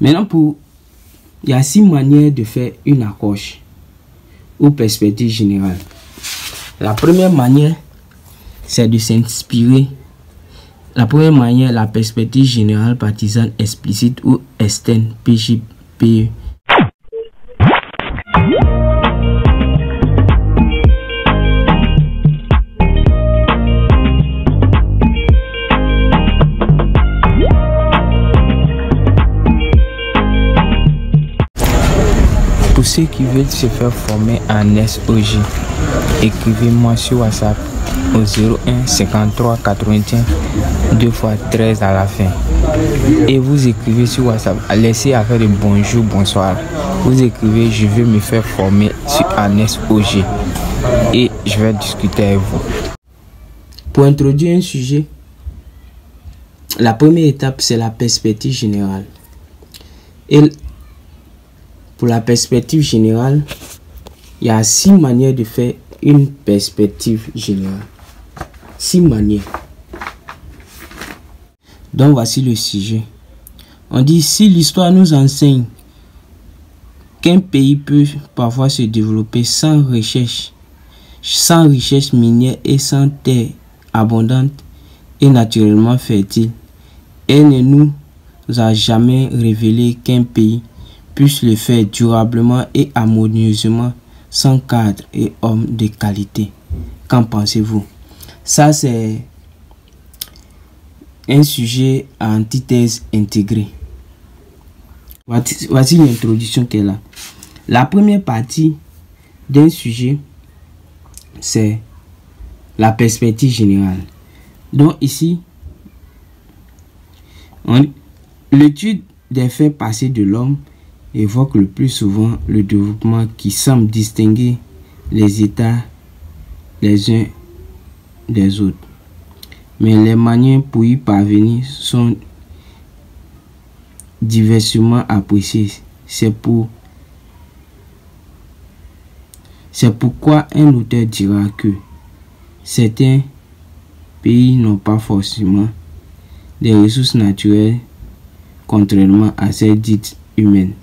Maintenant, il y a 6 manières de faire une accroche ou perspective générale. La première manière, c'est de s'inspirer. La première manière, la perspective générale partisane explicite ou externe, PGPE. Pour ceux qui veulent se faire former en SOG, écrivez-moi sur WhatsApp au 01 53 81 2 x 13 à la fin. Et vous écrivez sur WhatsApp, laissez affaire de bonjour, bonsoir. Vous écrivez, je veux me faire former en SOG et je vais discuter avec vous. Pour introduire un sujet, la première étape, c'est la perspective générale. Et pour la perspective générale, il y a 6 manières de faire une perspective générale. 6 manières. Donc voici le sujet. On dit, si l'histoire nous enseigne qu'un pays peut parfois se développer sans richesse minière et sans terre abondante et naturellement fertile, elle ne nous a jamais révélé qu'un pays puisse le faire durablement et harmonieusement sans cadre et homme de qualité. Qu'en pensez-vous? Ça, c'est un sujet à antithèse intégrée. Voici l'introduction qu'elle a. La première partie d'un sujet, c'est la perspective générale. Donc ici, l'étude des faits passés de l'homme évoque le plus souvent le développement qui semble distinguer les États les uns des autres. Mais les manières pour y parvenir sont diversement appréciées. C'est pourquoi un auteur dira que certains pays n'ont pas forcément des ressources naturelles contrairement à celles dites humaines.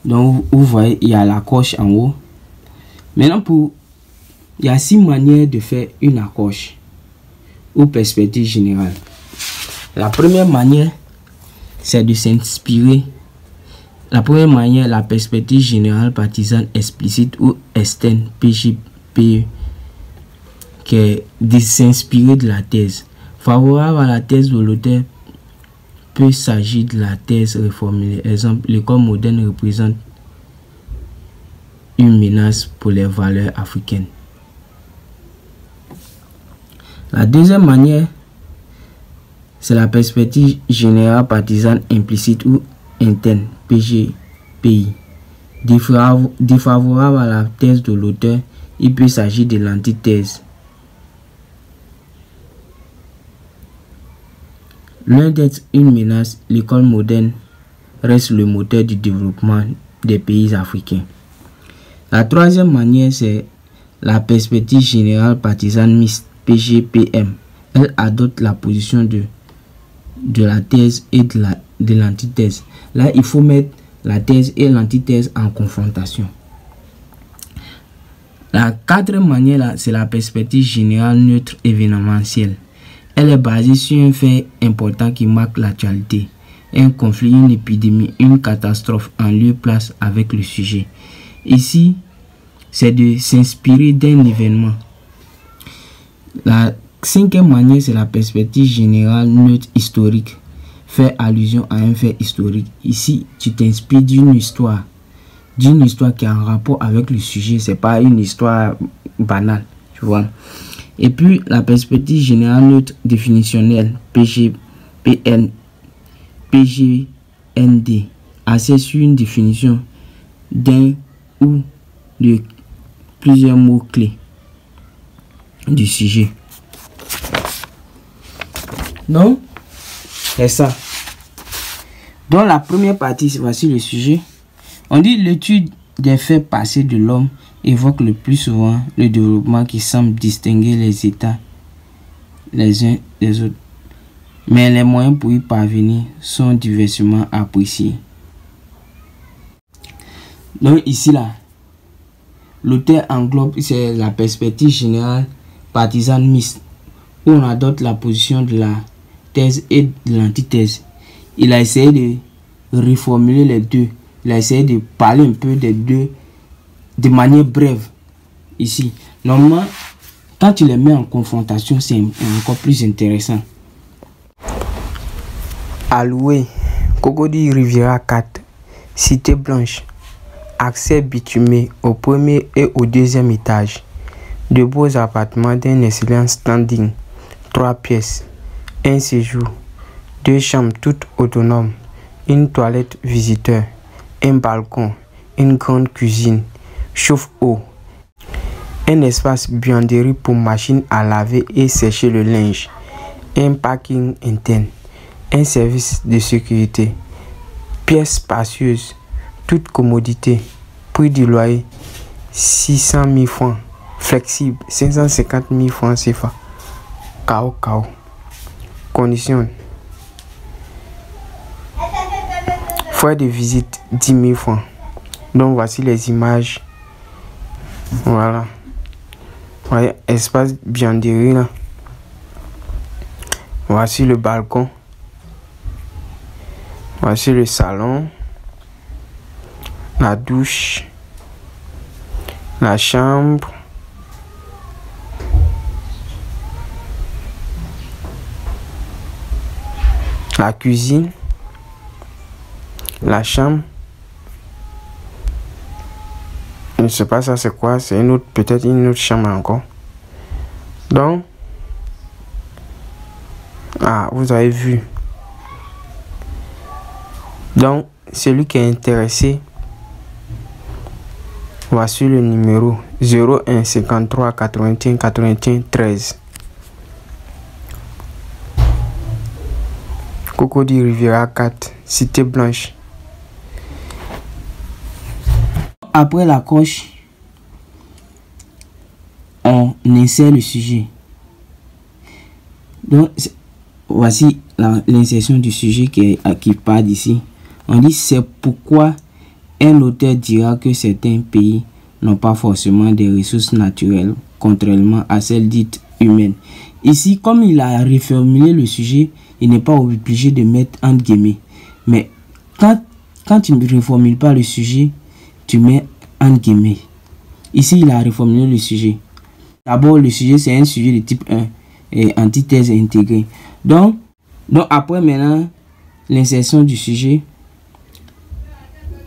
Donc vous voyez, il y a l'accroche en haut. Maintenant, il y a 6 manières de faire une accroche ou perspective générale. La première manière, c'est de s'inspirer. La première manière, la perspective générale partisane explicite ou externe, PGPE, qui est de s'inspirer de la thèse. Favorable à la thèse de l'auteur, peut s'agir de la thèse reformulée. Exemple, l'école moderne représente une menace pour les valeurs africaines. La deuxième manière, c'est la perspective générale partisane implicite ou interne, PGPI. Défavorable à la thèse de l'auteur, il peut s'agir de l'antithèse. Loin d'être une menace, l'école moderne reste le moteur du développement des pays africains. La troisième manière, c'est la perspective générale partisane mixte, PGPM. Elle adopte la position de la thèse et de l'antithèse. Là, il faut mettre la thèse et l'antithèse en confrontation. La quatrième manière, c'est la perspective générale neutre événementielle. Elle est basée sur un fait important qui marque l'actualité. Un conflit, une épidémie, une catastrophe en lieu place avec le sujet. Ici, c'est de s'inspirer d'un événement. La cinquième manière, c'est la perspective générale neutre historique. Fait allusion à un fait historique. Ici, tu t'inspires d'une histoire qui a un rapport avec le sujet. C'est pas une histoire banale, tu vois. Et puis, la perspective générale neutre définitionnelle, PGND, assise sur une définition d'un ou de plusieurs mots-clés du sujet. Donc, c'est ça. Dans la première partie, voici le sujet. On dit l'étude des faits passés de l'homme évoque le plus souvent le développement qui semble distinguer les États les uns des autres. mais les moyens pour y parvenir sont diversement appréciés. Donc ici là, l'auteur englobe c'est la perspective générale partisane mixte, où on adopte la position de la thèse et de l'antithèse. Il a essayé de reformuler les deux. Il a essayé de parler un peu des deux de manière brève. Ici, normalement, quand tu les mets en confrontation, c'est encore plus intéressant. Alloué, Cocody Riviera 4, Cité Blanche, accès bitumé au premier et au deuxième étage. De beaux appartements d'un excellent standing, 3 pièces, un séjour, 2 chambres toutes autonomes, une toilette visiteur, un balcon, une grande cuisine, chauffe-eau, un espace buanderie pour machine à laver et sécher le linge, un parking interne, un service de sécurité, pièces spacieuses, toute commodité, prix du loyer 600 000 francs, flexible 550 000 francs CFA, KO. Conditions: frais de visite 10 000 francs. Donc voici les images. Voilà. Voyez, espace buanderie là. Voici le balcon. Voici le salon. La douche. La chambre. La cuisine. La chambre. Je ne sais pas ça c'est quoi, c'est une autre, peut-être une autre chambre encore. Donc, vous avez vu. Donc, celui qui est intéressé, voici le numéro 01 53 81 81 13. Cocody Riviera 4, Cité Blanche. Après la coche, on insère le sujet. Donc, voici l'insertion du sujet qui part d'ici. On dit c'est pourquoi un auteur dira que certains pays n'ont pas forcément des ressources naturelles, contrairement à celles dites humaines. Ici, comme il a reformulé le sujet, il n'est pas obligé de mettre entre guillemets. Mais quand tu ne reformules pas le sujet, tu mets entre guillemets. Ici, il a reformulé le sujet. D'abord, le sujet, c'est un sujet de type 1 et antithèse intégrée. Donc après, maintenant, l'insertion du sujet,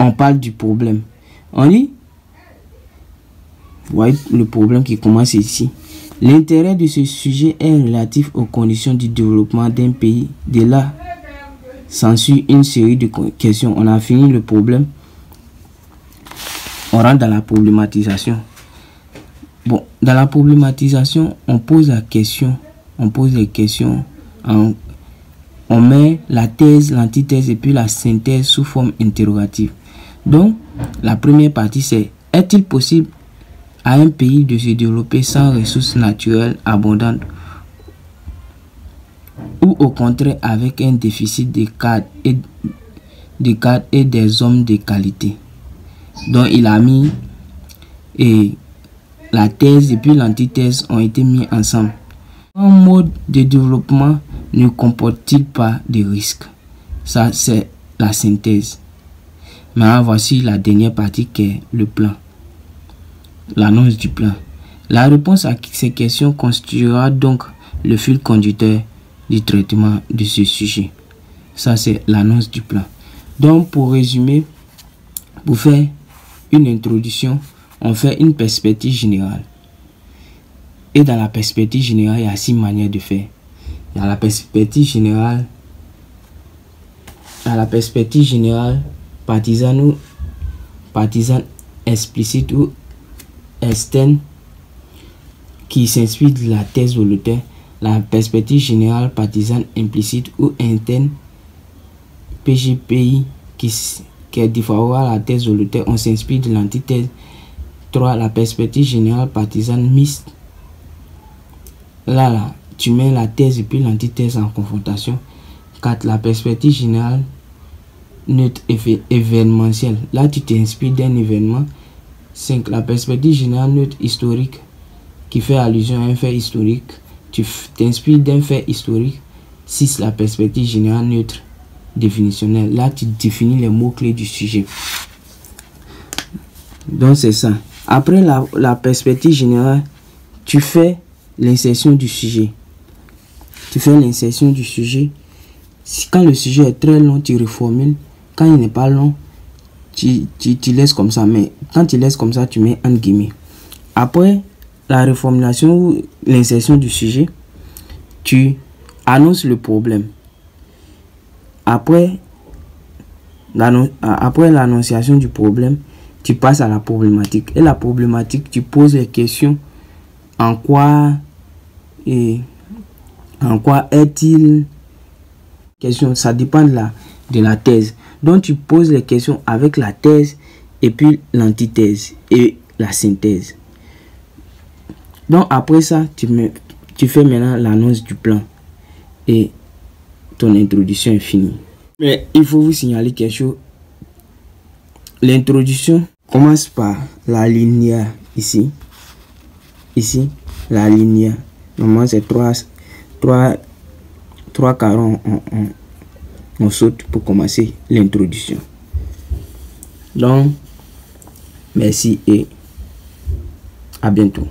on parle du problème. On dit, vous voyez le problème qui commence ici. L'intérêt de ce sujet est relatif aux conditions du développement d'un pays. De là, s'ensuit une série de questions. On a fini le problème. On rentre dans la problématisation. Bon, dans la problématisation, on pose la question. On pose les questions. On met la thèse, l'antithèse et puis la synthèse sous forme interrogative. Donc, la première partie, c'est: est-il possible à un pays de se développer sans ressources naturelles abondantes, ou au contraire avec un déficit de cadres et des hommes de qualité? Donc, il a mis la thèse et puis l'antithèse ont été mis ensemble. Un mode de développement ne comporte-t-il pas de risques? Ça, c'est la synthèse. Maintenant, voici la dernière partie qui est le plan. L'annonce du plan. La réponse à ces questions constituera donc le fil conducteur du traitement de ce sujet. Ça, c'est l'annonce du plan. Donc, pour résumer, pour faire une introduction, on fait une perspective générale. Et dans la perspective générale, il y a 6 manières de faire. Il y a la perspective générale, partisane explicite ou externe, qui s'inspire de la thèse de l'auteur. La perspective générale partisane implicite ou interne, PGPI, qui est défavorable à la thèse de l'auteur. On s'inspire de l'antithèse. 3. La perspective générale partisane mixte. Là, tu mets la thèse et puis l'antithèse en confrontation. 4. La perspective générale neutre événementielle. Là, tu t'inspires d'un événement. 5. La perspective générale neutre historique qui fait allusion à un fait historique. Tu t'inspires d'un fait historique. 6. La perspective générale neutre définitionnelle. Là, tu définis les mots-clés du sujet. Donc, c'est ça. Après la perspective générale, tu fais l'insertion du sujet. Tu fais l'insertion du sujet. Quand le sujet est très long, tu reformules. Quand il n'est pas long, tu laisses comme ça. Mais quand tu laisses comme ça, tu mets entre guillemets. Après la reformulation ou l'insertion du sujet, tu annonces le problème. Après l'annonciation du problème, tu passes à la problématique. Et la problématique, tu poses les questions. En quoi est-il question? Ça dépend de la thèse. Donc tu poses les questions avec la thèse et puis l'antithèse et la synthèse. Donc après ça, tu fais maintenant l'annonce du plan et ton introduction est finie. Mais il faut vous signaler quelque chose. L'introduction commence par la linéaire ici. Ici, la linéaire. Normalement, c'est 3 carreaux. On saute pour commencer l'introduction. Donc, merci et à bientôt.